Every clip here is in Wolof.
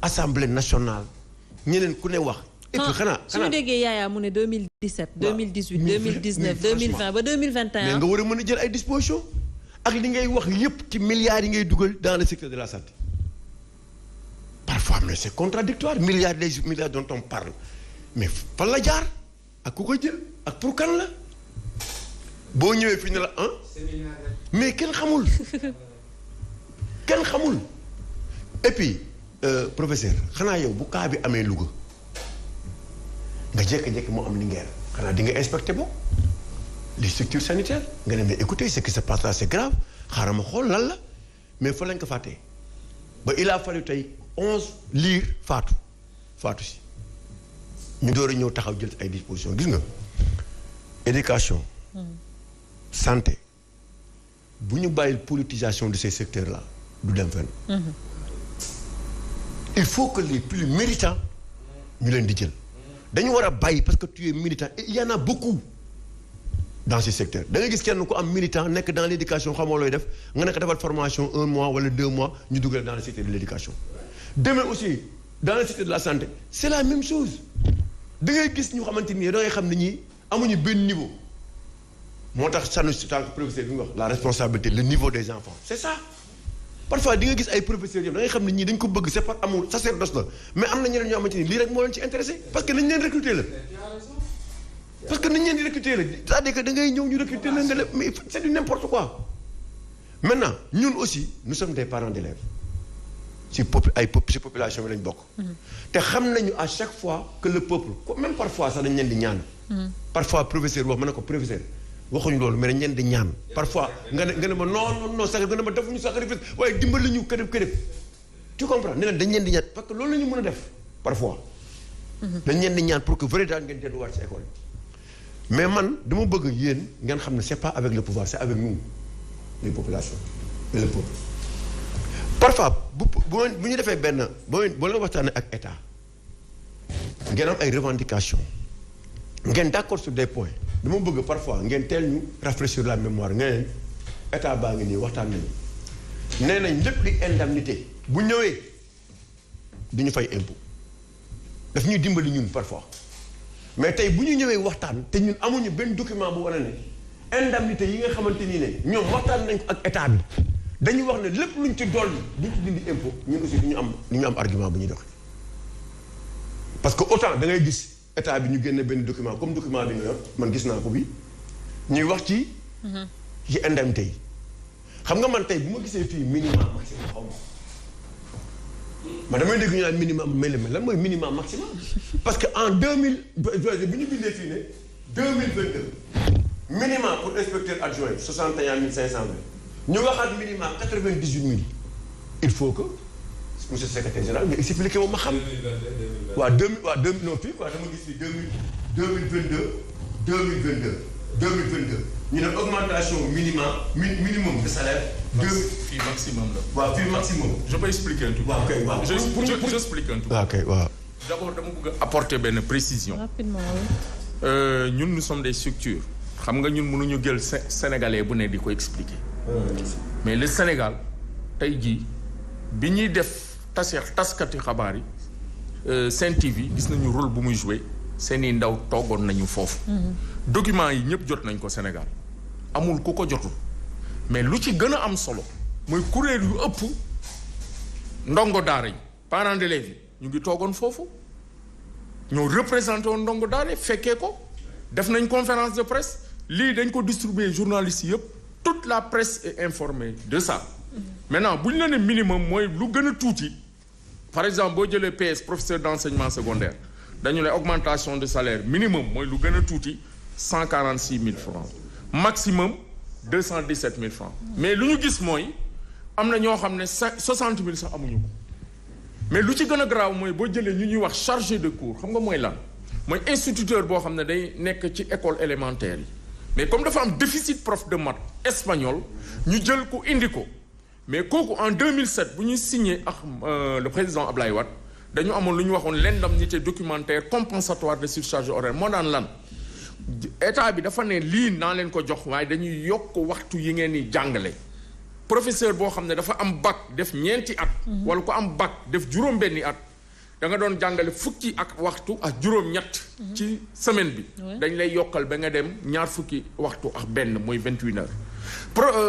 Assemblée nationale ñeneen ku ne wax. et puis xanaa suñu déggee Yaya mu ne 2017. 2018 2019 2020 ba 2021. mais nga war a mën a jël ay dispositions ak li ngay wax yépp ci milliards yi ngay dugal dans le secteur de la santé. parfois mais c'est contradictoire milliards dont on parle mais fan la jaar ak ku ko jël ak pour kan la boo ñëwee fii ne la mais kenn xamul kenn xamul et puis professeur xanaa yow bu cas bi amee Louga nga jékki-jékki moo am Linguère xanaa di nga inspecté bo les structures sanitaires nga ne mais écoutez ce qui se passe là c'est grave xaaral ma xool lan la mais fa lañ ko fàttee ba il a fallu tey 11 liir faatu si ñu door a ñëw taxaw jël ay dispositions gis nga éducation santé bu ñu bàyyil politisation de ces secteurs là du dem fenn il faut que les plus méritants ñu leen di jël dañu war a bàyyi parce que tu es militant et il y en a beaucoup dans ce secteur da nga gis kenn ku am militant nekk dans l' éducation xamoo looy def nga nekk defal formation 1 mois wala 2 mois ñu dugal dans le secteur de l' éducation. demain aussi dans le secteur de la santé c' est la même chose da ngay gis ñu xamante ni da ngay xam ne ñii amuñu benn niveau moo tax sànni si tant que professeur bi nga wax la responsabilité le niveau des enfants c' est ça. parfois di nga gis ay professeurs yëpp da ngay xam ne ñii dañ ko bëgg c'est par amour sacerdoce la mais am na ñeneen ñoo xamante ni lii rek moo leen ci intéressé parce que nañ leen recruter la parce que nañ leen di recruter la c'est-à-dire que da ngay ñëw ñu recruter la nga def mais c'est du n'importe quoi. maintenant ñun aussi nous sommes des parents d'élèves ci population bi lañ bokk. te xam nañu à chaque fois que le peuple même parfois sax dañ leen di ñaan. parfois professeur wax ma ne ko professeur. waxuñu loolu mais dañ leen di ñaan parfois nga ne ma non sax nga ne ma defuñu sacrifice waaye dimbali ñu kërëb tu comprends ne leen dañ leen di ñaan parce que loolu la ñu mën a def parfois. dañ leen di ñaan pour que vraiment ngeen delluwaat ci école mais man dama bëgg yéen ngeen xam ne c'est pas avec le pouvoir c'est avec nous les populations et le peuple. parfois bu ñu defee benn boo leen waxtaanee ak état ngeen am ay revendications ngeen d'accord sur des points. dama bëgg parfois ngeen teel ñu rafraîchir la mémoire nga ne état baa ngi nii waxtaan nañu nee nañ lépp di indemnité bu ñëwee du ñu fay impôt daf ñuy dimbali ñun parfois mais tey bu ñu ñëwee waxtaan te ñun amuñu benn document bu wane ne indemnité yi nga xamante ni ne ñoom waxtaan nañ ko ak état bi dañuy wax ne lépp luñ ci dolli duñ ci dindi impôt ñun aussi du ñu am argument bu ñuy doxee parce que autant da ngay gis. état bi ñu génne benn document comme document bi nga yor man gis naa ko bi ñuy wax ci indemnité yi xam nga man tey bu ma gisee fii minimum maximum xaw ma damay dégg ñu naan minimum mais lan mooy minimum maximum parce que en 2000 bu ñu bindee fii ne 2022 minimum pour inspecteur adjoint 61 520 ñu waxaat minimum 98 000 il faut que monsieur le secrétaire général nga expliqué moom ma xam. waaw 2000 non fii quoi dama gis fii 2022 ñu ne augmentation minimum de salaire. fii maximum la. waaw fii maximum. je peux expliquer un tout. waaw kay waaw je explique un tout. waaw kay waaw. d'abord dama bëgg a apporter benn précision. rapidement ñun nous sommes des structures. xam nga ñun mënuñu jël sénégalais bu ne di ko expliquer. mais le Sénégal tey jii bi ñuy def. taskati xabaar yi Sen TV gis nañu rôle bu muy joué seeni ndaw toogoon nañu foofu. documents yi ñëpp jot nañ ko Sénégal amul ku ko jotul mais lu ci gën a am solo mooy kuréel yu ëpp ndongo daara yi parents d'élèves yi ñu ngi toogoon foofu ñoo représenté woon ndongo daara yi fekkee ko def nañ conférence de presse lii dañ ko distribuer journalistes yëpp toute la presse est informée de ça. maintenant bu ñu la ne minimum mooy lu gën a tuuti par exemple boo jëlee PS professeur d'enseignement secondaire dañu ne augmentation de salaire minimum mooy lu gën a tuuti 146 000 francs maximum 217 000 francs mais lu ñu gis mooy am na ñoo xam ne 60 000 sax amuñu ko mais lu ci gën a grave mooy boo jëlee ñu ñuy wax chargé de cours xam nga mooy lan mooy instituteur boo xam ne day nekk ci école élémentaire yi mais comme dafa am déficit prof de maths espagnol ñu jël ko indi ko. mais kooku en 2007 bu ñuy signé ak le président Ablaye Wade dañu amoon lu ñu waxoon l'indemnité documentaire compensatoire de surcharge horaire moo daan lan état bi dafa ne lii naa leen ko jox waaye dañuy yokk waxtu yi ngeen di jàngale professeur boo xam ne dafa am bac def ñeenti at. wala ko am bac def juróom-benni at. da nga doon jàngale fukki ak waxtu ak juróom-ñett. ci semaine bi. dañ lay yokkal ba nga dem ñaar fukki waxtu ak benn mooy 21 heures.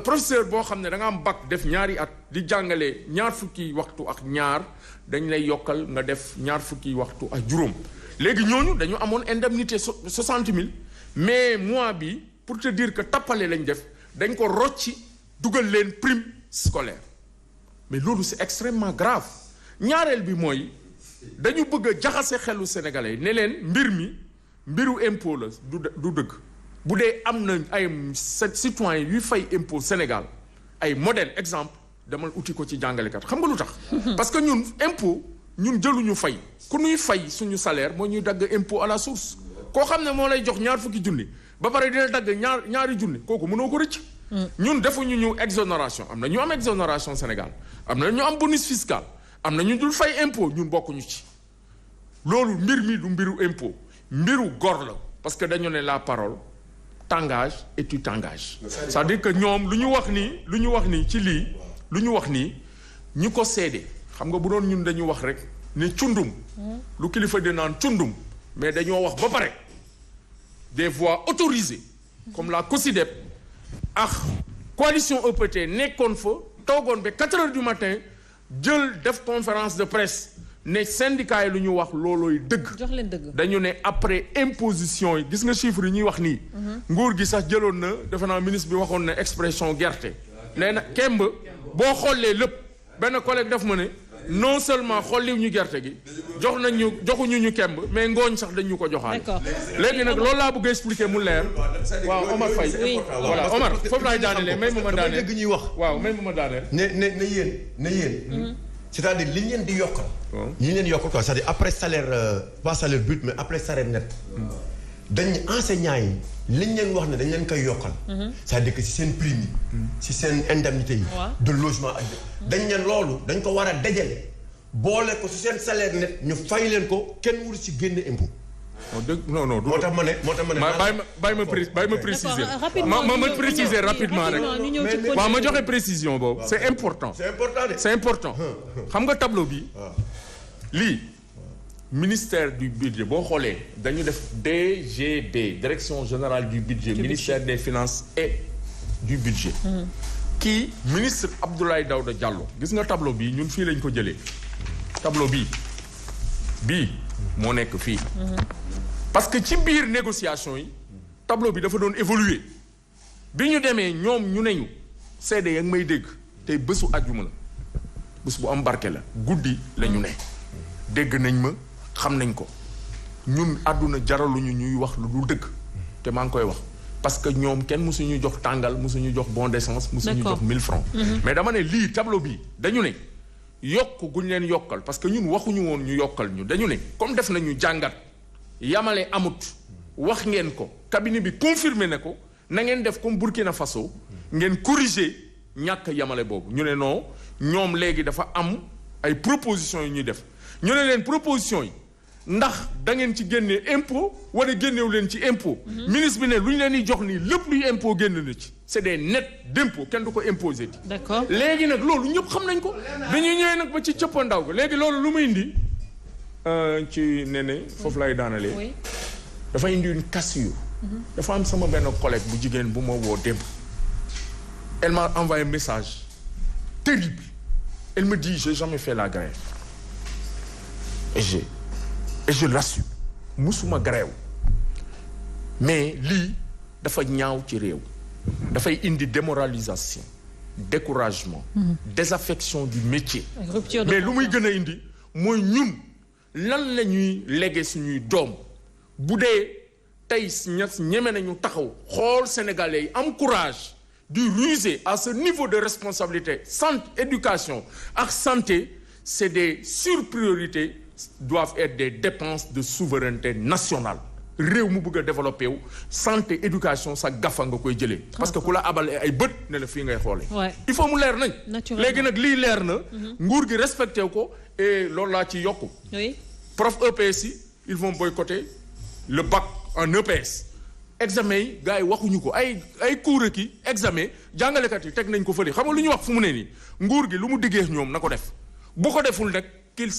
professeur boo xam ne da nga am bac def ñaari at di jàngale ñaar fukki waxtu ak ñaar dañ lay yokkal nga def ñaar fukki waxtu ak juróom léegi ñooñu dañu amoon indemnité 60 000 mais mois bi pour te dire que tappale lañ def dañ ko rocci dugal leen prime scolaire mais loolu c'est extrêmement grave ñaareel bi mooy dañu bëgg a jaxase xelu sénégalais ne leen mbiru impôt la du dëgg bu dee am na ay citoyens yuy fay impôt Sénégal ay modèle exemple demal uti ko ci jàngalekat xam nga lu tax parce que ñun impôt ñun jëluñu fay ku ñuy fay suñu salaire moo ñuy dagg impôt à la source koo xam ne moo lay jox ñaar fukki junni ba pare dina dagg ñaari junni kooku mënoo ko rëcc ñun defuñu ñu exonération am na ñu am exonération Sénégal am na ñu am bonus fiscal am na ñu dul fay impôt ñun bokkuñu ci loolu mbir mi du mbiru impôt mbiru gor la parce que dañu ne la parole t'engages et tu t'engages c'est-à-dire que ñoom lu ñu wax nii ci lii lu ñu wax nii ñi ko seede xam nga bu doon ñun dañu wax rek ne cundum lu kilifa di naan cundum mais dañoo wax ba pare des voix autorisées comme la COSYDEP ak coalition EPT nekkoon fa toogoon ba 4 heures du matin jël def conférence de presse ne syndicat yi lu ñu wax loolooy dëgg. jox leen dëgg. dañu ne après imposition yi gis nga chiffres yi ñuy wax nii. nguur gi sax jëloon na defe naa ministre bi waxoon na expression gerte. nee na kemb boo xoolee lépp benn collègue def ma ne non seulement xolliw ñu gerte gi joxuñu ñu kemb mais ngooñ sax dañ ñu ko joxaale. d'accord léegi nag loolu laa bëgg a expliquer mu leer. waaw Omar Faye. oui voilà Omar foofu laay daanelee may ma daaneel. dëgg ñuy wax. waaw may ma daaneel. ne yéen. c'est-à-dire li ñu leen di yokkal. li ñu leen di yokkal quoi c'est-à-dire après salaire pas salaire brut mais après salaire net. dañ enseignants yi li ñu leen wax ne dañ leen koy yokkal. c'est-à-dire que si seen prime yi. si seen indemnité yi. de logement ak dañ leen loolu dañ ko war a dajale. boole ko si seen salaire net ñu fay leen ko kenn wul si génne impôt. non moo tax ma ne. bàyyi ma préciser. ma préciser rapidement rek. waaw ma joxe précision boobu. c'est important. c'est important xam nga tableau bi. lii ministère du budget boo xoolee dañu def DGB direction générale du budget ministère des finances et du budget. kii ministre Abdoulaye Daouda Diallo gis nga tableau bi ñun fii lañ ko jëlee. tableau bii moo nekk fii. parce que ci biir négociation yi tableau bi dafa doon évoluer bi ñu demee ñoom ñu ne ñu seede ya ngi may dégg tey bésu àjjuma la bés bu am barke la guddi la ñu ne dégg nañ ma xam nañ ko ñun àdduna jaraluñu ñuy wax lu dul dëgg te maa ngi koy wax parce que ñoom kenn mësuñu jox tàngal mësuñu jox bon d'essence mësuñu jox 1000 francs mais dama ne lii tableau bi dañu ne yokk guñ leen yokkal parce que ñun waxuñu woon ñu yokkal ñu dañu ne comme def nañu jàngat yamale amut wax ngeen ko cabinet bi confirmé ne ko na ngeen def comme Burkina Faso ngeen corriger ñàkk yamale boobu ñu ne non ñoom léegi dafa am ay propositions yu ñuy def ñu ne leen propositions yi ndax da ngeen ci génnee impôt wala génnewu leen ci impôt ministre bi ne lu ñu leen di jox nii lépp luy impôt génn na ci c'est des nets d'impôt kenn du ko imposer di d'accord léegi nag loolu ñëpp xam nañ ko dañuy ñëwee nag ba ci cëppandaw ga léegi loolu lu muy indi ci nene foofu lay daanalee dafa indi une cassure dafa am sama benn collègue bu jigéen bu ma woo démb elle m'a envoyé un message terrible elle me dit j'ai jamais fait la grève et je l'assume musuma grève mais lii dafa ñaaw ci réew dafay indi démoralisation découragement désaffection du métier mais lu muy gën a indi mooy ñun lan la ñuy légué suñuy doom bu dee tey ñeme nañu taxaw xool sénégalais yi am courage du ruser à ce niveau de responsabilité santé éducation ak santé c'est des surpriorités doivent être des dépenses de souveraineté nationale réew mu bëgg a développé wu santé éducation sa gafa nga koy jëlee parce que ku la abal ay bët ne la fii ngay xoolee il faut mu leer nañ léegi nag lii leer na nguur gi respecté ko et loolu laa ci yokku prof EPS yi ils vont boycotter le bac en EPS examen yi gars yi waxuñu ko ay cours ki examen jàngalekat yi teg nañ ko fële xam nga lu ñu wax fu mu ne nii nguur gi lu mu diggee ñoom na ko def bu ko deful rek qu'il